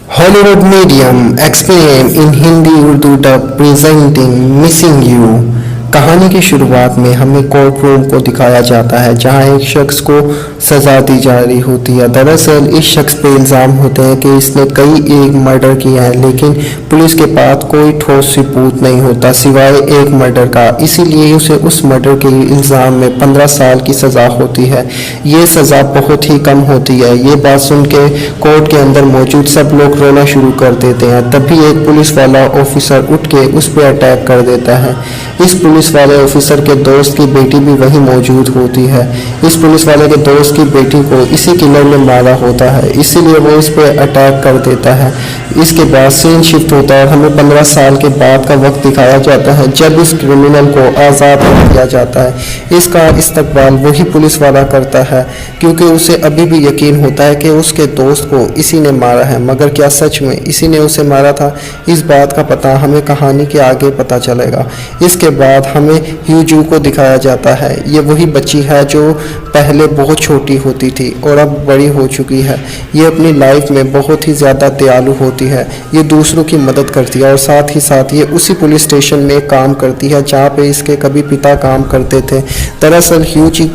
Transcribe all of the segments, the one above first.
Hollywood Medium explain in Hindi Urdu dub presenting Missing You। कहानी की शुरुआत में हमें कोर्ट रूम को दिखाया जाता है जहां एक शख्स को सज़ा दी जा रही होती है। दरअसल इस शख्स पे इल्ज़ाम होते हैं कि इसने कई एक मर्डर किया है, लेकिन पुलिस के पास कोई ठोस सबूत नहीं होता सिवाय एक मर्डर का। इसीलिए उसे उस मर्डर के इल्ज़ाम में 15 साल की सज़ा होती है। ये सज़ा बहुत ही कम होती है। ये बात सुन के कोर्ट के अंदर मौजूद सब लोग रोना शुरू कर देते हैं। तभी एक पुलिस वाला ऑफिसर उठ के उस पर अटैक कर देता है। इस पुलिस वाले ऑफिसर के दोस्त की बेटी भी वहीं मौजूद होती है। इस पुलिस वाले के दोस्त की बेटी को इसी किलर ने मारा होता है, इसीलिए वो इस पे अटैक कर देता है। इसके बाद सीन शिफ्ट होता है और हमें 15 साल के बाद का वक्त दिखाया जाता है जब इस क्रिमिनल को आज़ाद कर दिया जाता है। इसका इस्तकबाल वही पुलिस वाला करता है क्योंकि उसे अभी भी यकीन होता है कि उसके दोस्त को इसी ने मारा है, मगर क्या सच में इसी ने उसे मारा था? इस बात का पता हमें कहानी के आगे पता चलेगा। इसके बाद हमें ह्यूजू को दिखाया जाता है। ये वही बच्ची है जो पहले बहुत छोटी होती थी और अब बड़ी हो चुकी है। ये अपनी लाइफ में बहुत ही ज़्यादा दयालु होती है। ये दूसरों की मदद करती है और साथ ही साथ ये उसी पुलिस स्टेशन में काम करती है जहाँ पे इसके कभी पिता काम करते थे। दरअसल ह्यूजू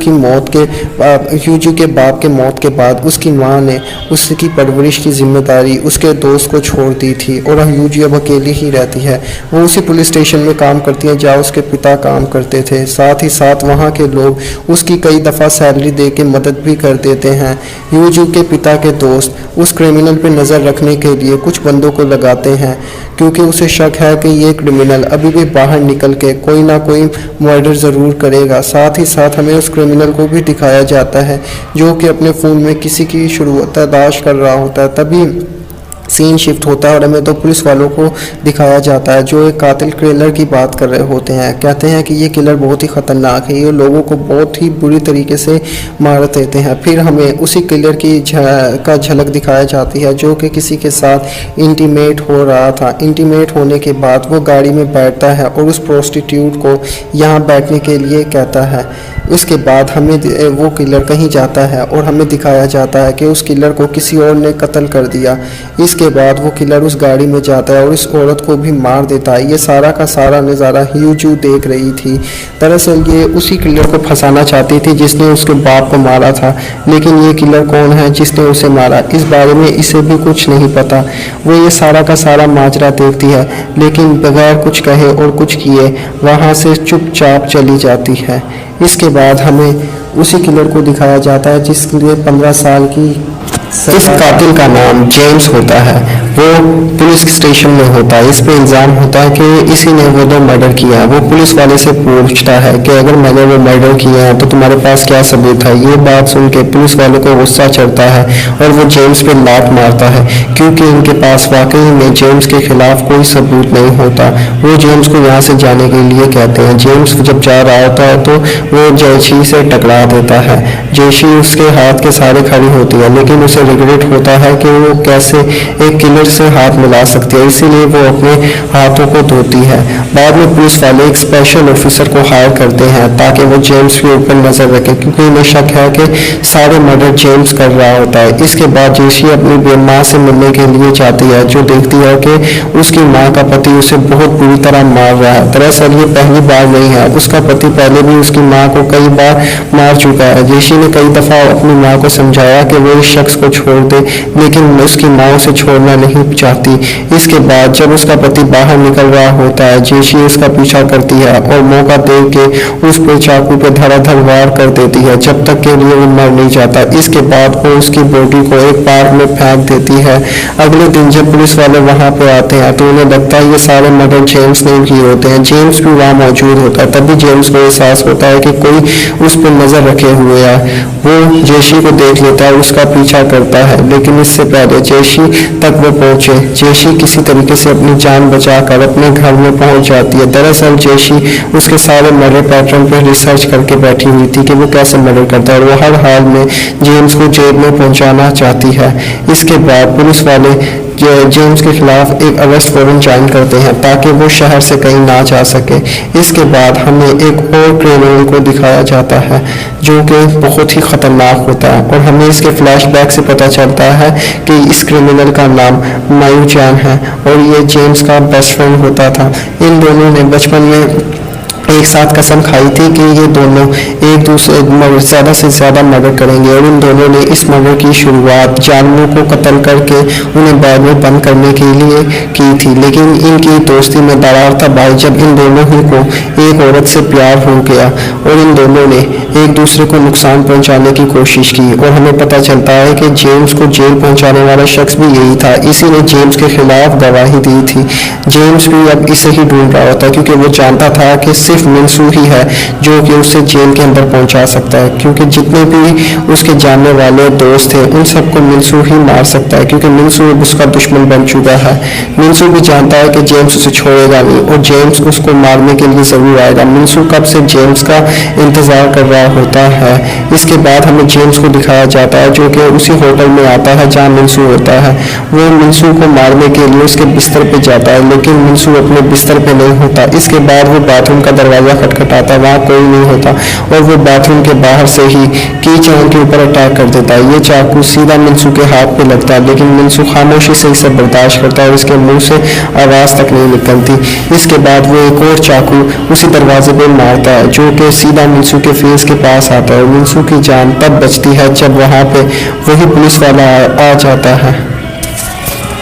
के बाप के मौत के बाद उसकी माँ ने उसकी परवरिश की जिम्मेदारी उसके दोस्त को छोड़ दी थी और ह्यूजू अब अकेली ही रहती है। वो उसी पुलिस स्टेशन में काम करती है जहाँ उसके पिता काम करते थे। साथ ही साथ वहाँ के लोग उसकी कई दफ़ा सैलरी दे के मदद भी कर देते हैं। ह्यूजू के पिता के दोस्त उस क्रिमिनल पर नज़र रखने के लिए कुछ बंदों को लगाते हैं क्योंकि उसे शक है कि ये क्रिमिनल अभी भी बाहर निकल के कोई ना कोई मर्डर ज़रूर करेगा। साथ ही साथ हमें उस क्रिमिनल को भी दिखाया जाता है जो कि अपने फ़ोन में किसी की शुरुआत तलाश कर रहा होता है। तभी सीन शिफ्ट होता है और हमें 2 पुलिस वालों को दिखाया जाता है जो एक कातिल किलर की बात कर रहे होते हैं। कहते हैं कि ये किलर बहुत ही ख़तरनाक है, ये लोगों को बहुत ही बुरी तरीके से मार देते हैं। फिर हमें उसी किलर की का झलक दिखाई जाती है जो कि किसी के साथ इंटीमेट हो रहा था। इंटीमेट होने के बाद वो गाड़ी में बैठता है और उस प्रोस्टिट्यूट को यहाँ बैठने के लिए कहता है। उसके बाद हमें वो किलर कहीं जाता है और हमें दिखाया जाता है कि उस किलर को किसी और ने कत्ल कर दिया। इसके बाद वो किलर उस गाड़ी में जाता है और इस औरत को भी मार देता है। ये सारा का सारा नज़ारा ह्यूजू देख रही थी। दरअसल ये उसी किलर को फंसाना चाहती थी जिसने उसके बाप को मारा था, लेकिन ये किलर कौन है जिसने उसे मारा इस बारे में इसे भी कुछ नहीं पता। वो ये सारा का सारा माजरा देखती है लेकिन बगैर कुछ कहे और कुछ किए वहाँ से चुपचाप चली जाती है। इसके बाद हमें उसी किलर को दिखाया जाता है जिसके लिए 15 साल की इस कातिल का नाम जेम्स होता है। वो पुलिस स्टेशन में होता है। इस पे इल्ज़ाम होता है कि इसी ने वो 2 मर्डर किया है। वो पुलिस वाले से पूछता है कि अगर मैंने वो मर्डर किया है तो तुम्हारे पास क्या सबूत है? ये बात सुन के पुलिस वाले को गुस्सा चढ़ता है और वो जेम्स पे लात मारता है क्योंकि इनके पास वाकई में जेम्स के खिलाफ कोई सबूत नहीं होता। वो जेम्स को यहाँ से जाने के लिए कहते हैं। जेम्स जब जा रहा होता है तो वो जयशी से टकरा देता है। जयशी उसके हाथ के सहारे खड़ी होती है लेकिन उसे रिग्रेट होता है कि वो कैसे एक किलर से हाथ मिला सकती है, इसीलिए वो अपने हाथों को धोती है। बाद में पुलिस वाले एक स्पेशल ऑफिसर को हायर करते हैं ताकि वो जेम्स के ऊपर नजर रखे क्योंकि उन्हें शक है कि सारे मर्डर जेम्स कर रहा होता है। इसके बाद जेशी अपनी माँ से मिलने के लिए जाती है जो देखती है कि उसकी माँ का पति उसे बहुत बुरी तरह मार रहा है। दरअसल ये पहली बार नहीं है, उसका पति पहले भी उसकी माँ को कई बार मार चुका है। जेशी ने कई दफ़ा अपनी माँ को समझाया कि वो इस शख्स को छोड़ दे, लेकिन उसकी माँ उसे छोड़ना नहीं चाहती। इसके बाद जब उसका पति बाहर निकल रहा होता है जेशी उसका पीछा करती है और मौका देख के उस पर चाकू पे धड़ाधड़ वार कर देती है जब तक के लिए वो मर नहीं जाता। इसके बाद वो उसकी बॉडी को एक पार्क में फेंक देती है। अगले दिन जब पुलिस वाले वहाँ पे आते हैं तो उन्हें लगता है ये सारे मर्डर जेम्स ने किए होते हैं। जेम्स भी वहाँ मौजूद होता है। तभी जेम्स को एहसास होता है कि कोई उस पर नजर रखे हुए है। वो जेशी को देख लेता है, उसका पीछा करता है, लेकिन इससे पहले जेशी तक वो पहुंचे जेशी किसी तरीके से अपनी जान बचाकर अपने घर में पहुंच जाती है। दरअसल जेशी उसके सारे मर्डर पैटर्न पर रिसर्च करके बैठी हुई थी कि वो कैसे मर्डर करता है और वो हर हाल में जेम्स को जेल में पहुंचाना चाहती है। इसके बाद पुलिस वाले जेम्स के खिलाफ एक अरेस्ट वारंट जारी करते हैं ताकि वो शहर से कहीं ना जा सके। इसके बाद हमें एक और क्रिमिनल को दिखाया जाता है जो कि बहुत ही ख़तरनाक होता है और हमें इसके फ्लैशबैक से पता चलता है कि इस क्रिमिनल का नाम मायू चैन है और ये जेम्स का बेस्ट फ्रेंड होता था। इन दोनों ने बचपन में एक साथ कसम खाई थी कि ये दोनों एक दूसरे ज़्यादा से ज़्यादा मर्डर करेंगे और इन दोनों ने इस मर्डर की शुरुआत जानवरों को कत्ल करके उन्हें बैग में बंद करने के लिए की थी। लेकिन इनकी दोस्ती में दरार तब आई जब इन दोनों ही को एक औरत से प्यार हो गया और इन दोनों ने एक दूसरे को नुकसान पहुंचाने की कोशिश की और हमें पता चलता है कि जेम्स को जेल पहुंचाने वाला शख्स भी यही था। इसी ने जेम्स के खिलाफ गवाही दी थी। जेम्स भी अब इसे ही ढूंढ रहा होता क्योंकि वो जानता था कि सिर्फ मिंसू ही है जो कि उसे जेल के अंदर पहुंचा सकता है, क्योंकि जितने भी उसके जानने वाले दोस्त थे उन सबको मिंसू ही मार सकता है क्योंकि मिंसू अब उसका दुश्मन बन चुका है। मिंसू भी जानता है कि जेम्स उसे छोड़ेगा नहीं और जेम्स उसको मारने के लिए जरूर आएगा। मिंसू कब से जेम्स का इंतजार कर रहा होता है। इसके बाद हमें जेम्स को दिखाया जाता है जो कि उसी होटल में आता है जहाँ मिंसू होता है। वो मिंसू को मारने के लिए उसके बिस्तर पे जाता है लेकिन मिंसू अपने बिस्तर पे नहीं होता। इसके बाद वो बाथरूम का दरवाजा खटखटाता, वहाँ कोई नहीं होता और वो बाथरूम के बाहर से ही की चैन के ऊपर अटैक कर देता है। ये चाकू सीधा मिंसू के हाथ पे लगता है लेकिन मिंसू खामोशी से इसे बर्दाश्त करता है और इसके मुंह से आवाज़ तक नहीं निकलती। इसके बाद वो एक और चाकू उसी दरवाजे पे मारता है जो कि सीधा मिंसू के फेस के पास आता है और मिंसू की जान तब बचती है जब वहाँ पे वही पुलिस वाला आ जाता है।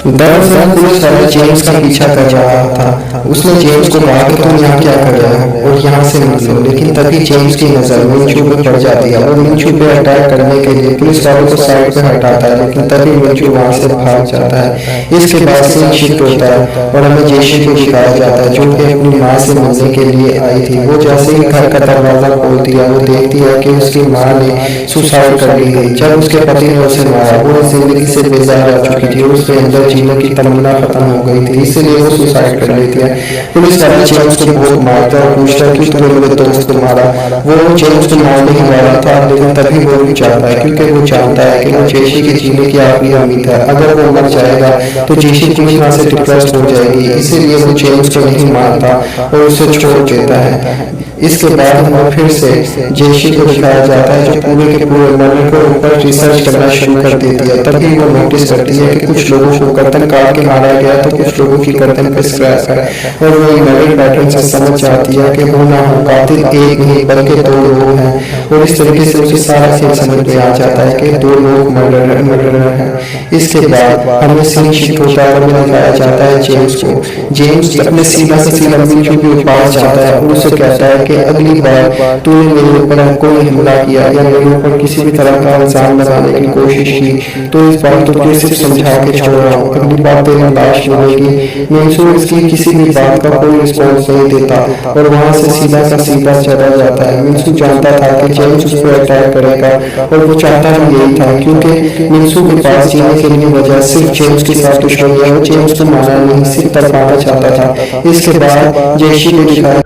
दरअसल पुलिस वाला जेम्स का पीछा कर रहा था। उसने जेम्स को कहा कि तुम यहाँ क्या कर रहे हो और यहाँ से निकलो, लेकिन तभी जेम्स की नजर मिंचू पे पड़ जाती है और मिंचू पे अटैक करने के लिए पुलिस वालों को साइड पे हटाता है लेकिन तभी मिंचू वहाँ से भाग जाता है। इसके बाद सीन शिफ्ट होता है और हमें जेशी को दिखाया जाता है जो कि अपनी माँ से मिलने के लिए आई थी। वो जैसे ही घर का दरवाजा खोलती है वो देखती है कि उसकी माँ ने सुसाइड कर ली है। जब उसके पति ने उसे मारा वो जिंदगी से बेजार हो चुकी थी, उसके अंदर जीने की तमन्ना खत्म हो गई थी, इसलिए वो सुसाइड कर लेती है। पुलिस वाले जेम्स को बहुत मारता है और पूछता है कि तुमने मेरे दोस्त को मारा। वो जेम्स को मारने ही वाला था लेकिन तभी वो रुक जाता है क्योंकि वो जानता है कि वो जेशी के जीने की आखिरी उम्मीद है। अगर वो मर जाएगा तो जेशी पूरी तरह से डिप्रेस्ड हो जाएगी, इसीलिए वो जेम्स को नहीं मारता और उसे छोड़ देता है। इसके बाद हमें फिर से जेशी को दिखाया जाता है जो पूरे के पूरे मर्डर को ऊपर रिसर्च करना शुरू कर देती है। तभी वो नोटिस करती है कि कुछ लोगों को गर्दन काट के मारा गया तो कुछ लोगों की गर्दन पे स्क्रैच है और वो मर्डर पैटर्न से समझ जाती है कि वो ना हो कातिल एक नहीं बल्कि दो लोग हैं और इस तरीके से उसे सारा खेल समझ में आ जाता है कि दो लोग मर्डरर हैं। इसके बाद हमें सीन शिफ्ट होता है और दिखाया जाता है जेम्स को। जेम्स अपने सीधा से सीधा मिंचू के पास जाता है और उसे कहता है कि अगली बार तूने मेरे ऊपर कोई हमला किया या मेरे ऊपर किसी भी तरह का इल्जाम लगाने की कोशिश की तो इस बार तुझे सिर्फ समझा के छोड़ रहा हूँ, अगली बार तेरी लाश मिलेगी। मिंसू इसकी किसी भी बात का कोई रिस्पॉन्स नहीं देता और वहाँ से सीधा का सीधा चला जाता है। मिंसू जानता था कि जेम्स उस पर अटैक करेगा और वो चाहता भी यही था क्योंकि मिंसू के पास जीने के लिए वजह सिर्फ जेम्स के साथ दुश्मनी है। वो जेम्स को मारना नहीं सिर्फ तरफाना चाहता था। इसके बाद जेशी को दिखाया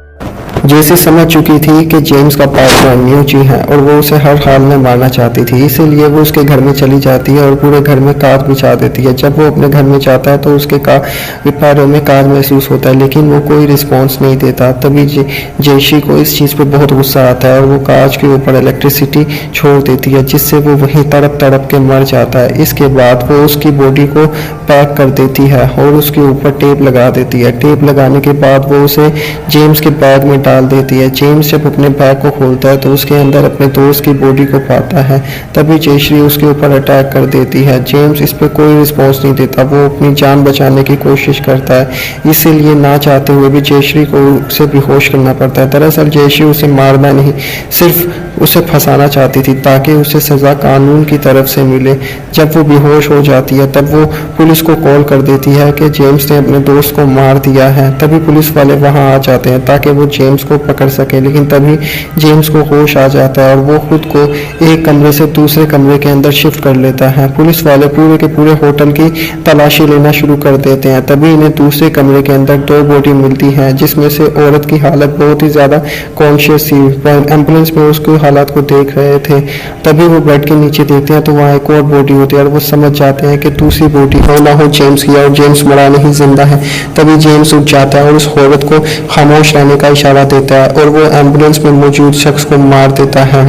जैसे समझ चुकी थी कि जेम्स का पार्टनर म्यूची है और वो उसे हर हाल में मारना चाहती थी, इसीलिए वो उसके घर में चली जाती है और पूरे घर में कांच बिछा देती है। जब वो अपने घर में जाता है तो उसके पैरों में कांच महसूस होता है लेकिन वो कोई रिस्पॉन्स नहीं देता। तभी जेशी को इस चीज़ पे बहुत गुस्सा आता है और वो कांच के ऊपर इलेक्ट्रिसिटी छोड़ देती है जिससे वो वहीं तड़प तड़प के मर जाता है। इसके बाद वो उसकी बॉडी को पैक कर देती है और उसके ऊपर टेप लगा देती है। टेप लगाने के बाद वो उसे जेम्स के बैग में डाल देती है। जेम्स जब अपने बैग को खोलता है तो उसके अंदर अपने दोस्त की बॉडी को पाता है। तभी जेशी उसके ऊपर अटैक कर देती है। जेम्स इस पर कोई रिस्पॉन्स नहीं देता, वो अपनी जान बचाने की कोशिश करता है, इसीलिए ना चाहते हुए भी जेशी को उसे बेहोश करना पड़ता है। दरअसल जेशी उसे मारना नहीं सिर्फ उसे फंसाना चाहती थी ताकि उसे सज़ा कानून की तरफ से मिले। जब वो बेहोश हो जाती है तब वो पुलिस को कॉल कर देती है कि जेम्स ने अपने दोस्त को मार दिया है। तभी पुलिस वाले वहां आ जाते हैं ताकि वो जेम्स को पकड़ सके, लेकिन तभी जेम्स को होश आ जाता है और वो खुद को एक कमरे से दूसरे कमरे के अंदर शिफ्ट कर लेता है। पुलिस वाले पूरे के पूरे होटल की तलाशी लेना शुरू कर देते हैं। तभी इन्हें दूसरे कमरे के अंदर दो बॉडी मिलती हैं जिसमें से औरत की हालत बहुत ही ज़्यादा कॉन्शियस थी। एम्बुलेंस में उसकी हालात को देख रहे थे। तभी वो बेड के नीचे देखते हैं तो वहाँ एक और बॉडी होती है और वो समझ जाते हैं कि दूसरी बॉडी हो ना हो जेम्स की, और जेम्स मरा नहीं जिंदा है। तभी जेम्स उठ जाता है और उस औरत को खामोश रहने का इशारा देता है और वो एम्बुलेंस में मौजूद शख्स को मार देता है।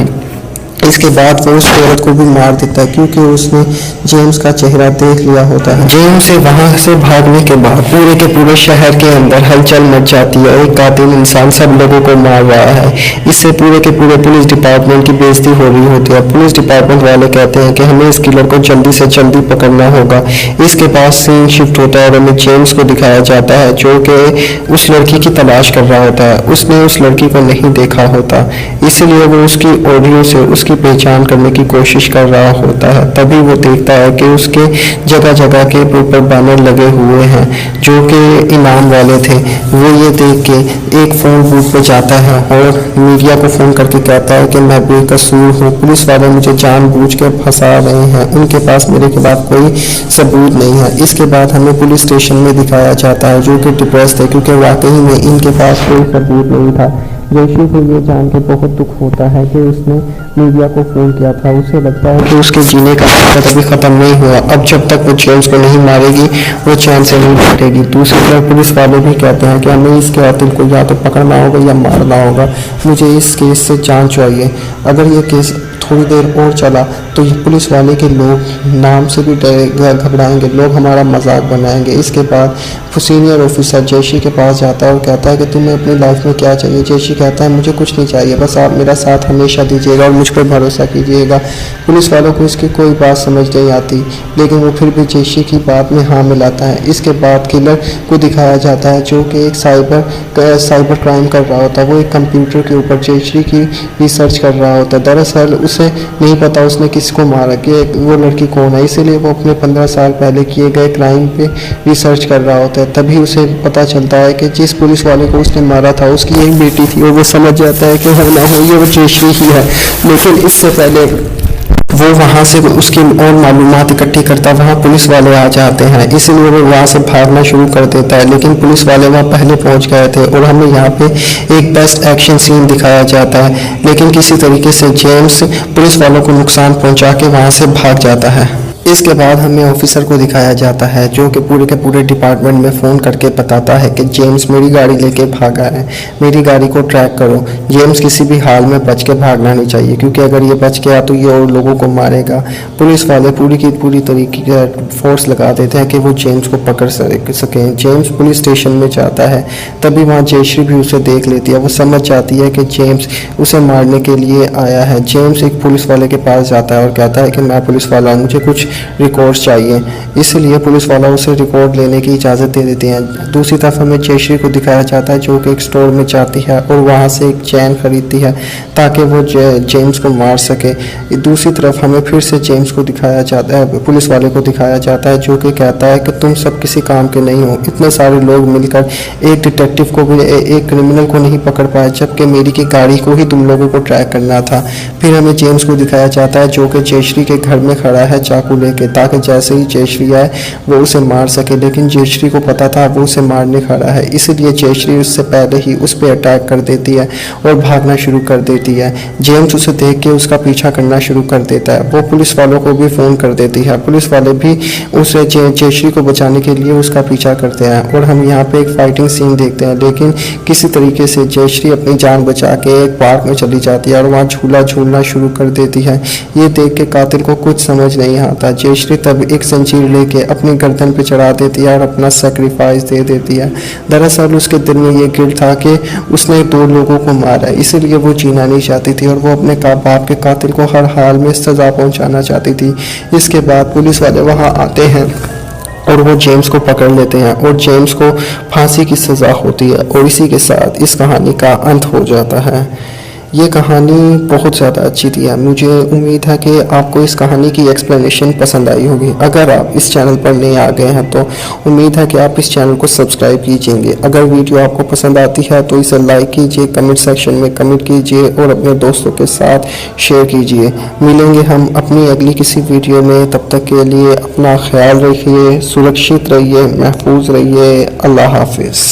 इसके बाद वो उस औरत को भी मार देता है क्योंकि उसने जेम्स का चेहरा देख लिया होता है। जेम्स से वहां से भागने के बाद पूरे के पूरे शहर के अंदर हलचल मच जाती है। एक कातिल इंसान सब लोगों को मार रहा है। इससे पूरे के पूरे पुलिस डिपार्टमेंट की बेइज्जती हो रही होती है। पुलिस डिपार्टमेंट वाले कहते हैं कि हमें इस किलर को जल्दी से जल्दी पकड़ना होगा। इसके बाद सीन शिफ्ट होता है और हमें जेम्स को दिखाया जाता है जो कि उस लड़की की तलाश कर रहा होता है। उसने उस लड़की को नहीं देखा होता, इसलिए वो उसकी ऑडियो से उसकी पहचान करने की कोशिश कर रहा होता है। तभी वो देखता है कि उसके जगह जगह के ऊपर बैनर लगे हुए हैं जो कि इनाम वाले थे। वो ये देख के एक फ़ोन बूथ पे जाता है और मीडिया को फ़ोन करके कहता है कि मैं बेकसूर हूँ, पुलिस वाले मुझे जानबूझ के फंसा रहे हैं, उनके पास मेरे के बाद कोई सबूत नहीं है। इसके बाद हमें पुलिस स्टेशन में दिखाया जाता है जो कि डिप्रेस थे क्योंकि वाकई में इनके पास कोई सबूत नहीं था। जेशी को ये जान के बहुत दुख होता है कि उसने मीडिया को फ़ोन किया था। उसे लगता है कि उसके जीने का मकसद अभी ख़त्म नहीं हुआ। अब जब तक वो जेम्स को नहीं मारेगी वो चैन से नहीं बैठेगी। दूसरी तरफ पुलिस वाले भी कहते हैं कि हमें इस कातिल को या तो पकड़ना होगा या मारना होगा। मुझे इस केस से जान चाहिए। अगर ये केस थोड़ी देर और चला तो ये पुलिस वाले के लोग नाम से भी घबराएंगे, लोग हमारा मजाक बनाएंगे। इसके बाद सीनियर ऑफिसर जेशी के पास जाता है और कहता है कि तुम्हें अपनी लाइफ में क्या चाहिए। जेशी कहता है मुझे कुछ नहीं चाहिए, बस आप मेरा साथ हमेशा दीजिएगा और मुझ पर भरोसा कीजिएगा। पुलिस वालों को इसकी कोई बात समझ नहीं आती लेकिन वो फिर भी जेशी की बात में हाँ मिलाता है। इसके बाद किलर को दिखाया जाता है जो कि एक साइबर क्राइम कर रहा होता है। वो एक कंप्यूटर के ऊपर जेशी की रिसर्च कर रहा होता है। दरअसल उसे नहीं पता उसने किसको मारा, कि वो लड़की कौन है, इसीलिए वो अपने 15 साल पहले किए गए क्राइम पे रिसर्च कर रहा होता है। तभी उसे पता चलता है कि जिस पुलिस वाले को उसने मारा था उसकी एक बेटी थी और वो समझ जाता है कि हो ना हो ये वो जेशी ही है। लेकिन इससे पहले वो वहाँ से उसकी और मालूमात इकट्ठी करता, वहाँ पुलिस वाले आ जाते हैं, इसलिए वो वहाँ से भागना शुरू कर देता है। लेकिन पुलिस वाले वहाँ पहले पहुँच गए थे और हमें यहाँ पे एक बेस्ट एक्शन सीन दिखाया जाता है। लेकिन किसी तरीके से जेम्स पुलिस वालों को नुकसान पहुँचा के वहाँ से भाग जाता है। इसके बाद हमें ऑफिसर को दिखाया जाता है जो कि पूरे के पूरे डिपार्टमेंट में फ़ोन करके बताता है कि जेम्स मेरी गाड़ी लेके भागा है, मेरी गाड़ी को ट्रैक करो। जेम्स किसी भी हाल में बच के भागना नहीं चाहिए क्योंकि अगर ये बच गया तो ये और लोगों को मारेगा। पुलिस वाले पूरी की पूरी तरीके का फोर्स लगा देते हैं कि वो जेम्स को पकड़ सकें। जेम्स पुलिस स्टेशन में जाता है, तभी वहाँ जेशी भी उसे देख लेती है। वो समझ जाती है कि जेम्स उसे मारने के लिए आया है। जेम्स एक पुलिस वाले के पास जाता है और कहता है कि मैं पुलिस वाला हूँ, मुझे कुछ रिकॉर्ड्स चाहिए। इसलिए पुलिस वाला उसे रिकॉर्ड लेने की इजाज़त दे देते हैं। दूसरी तरफ हमें जेशी को दिखाया जाता है जो कि एक स्टोर में जाती है और वहाँ से एक चैन खरीदती है ताकि वो जेम्स को मार सके। दूसरी तरफ हमें फिर से जेम्स को दिखाया जाता है, पुलिस वाले को दिखाया जाता है जो कि कहता है कि तुम सब किसी काम के नहीं हो। इतने सारे लोग मिलकर एक डिटेक्टिव को भी, एक क्रिमिनल को नहीं पकड़ पाए जबकि मेरी की गाड़ी को ही तुम लोगों को ट्रैक करना था। फिर हमें जेम्स को दिखाया जाता है जो कि जेशी के घर में खड़ा है चाकू लेके, ताकि जैसे ही जेशी आए वो उसे मार सके। लेकिन जेशी को पता था वो उसे मारने खड़ा है, इसलिए जेशी उससे पहले ही उस पर अटैक कर देती है और भागना शुरू कर देती है। जेम्स उसे देख के उसका पीछा करना शुरू कर देता है। वो पुलिस वालों को भी फ़ोन कर देती है। पुलिस वाले भी उसे जेशी को बचाने के लिए उसका पीछा करते हैं और हम यहाँ पे एक फाइटिंग सीन देखते हैं। लेकिन किसी तरीके से जेशी अपनी जान बचा के एक पार्क में चली जाती है और वहाँ झूला झूलना शुरू कर देती है। ये देख के कातिल को कुछ समझ नहीं आता। जेशी तब एक जंजीर लेके अपनी गर्दन पे चढ़ा देती है और अपना सेक्रीफाइस दे देती है। दरअसल उसके दिल में ये गिल्ट था कि उसने 2 लोगों को मारा, इसीलिए वो जीना नहीं चाहती थी और वो अपने बाप के कातिल को हर हाल में सज़ा पहुंचाना चाहती थी। इसके बाद पुलिस वाले वहां आते हैं और वो जेम्स को पकड़ लेते हैं और जेम्स को फांसी की सज़ा होती है और इसी के साथ इस कहानी का अंत हो जाता है। ये कहानी बहुत ज़्यादा अच्छी थी। मुझे उम्मीद है कि आपको इस कहानी की एक्सप्लेनेशन पसंद आई होगी। अगर आप इस चैनल पर नए आ गए हैं तो उम्मीद है कि आप इस चैनल को सब्सक्राइब कीजिएंगे। अगर वीडियो आपको पसंद आती है तो इसे लाइक कीजिए, कमेंट सेक्शन में कमेंट कीजिए और अपने दोस्तों के साथ शेयर कीजिए। मिलेंगे हम अपनी अगली किसी वीडियो में, तब तक के लिए अपना ख्याल रखिए, सुरक्षित रहिए, महफूज रहिए। अल्लाह हाफिज़।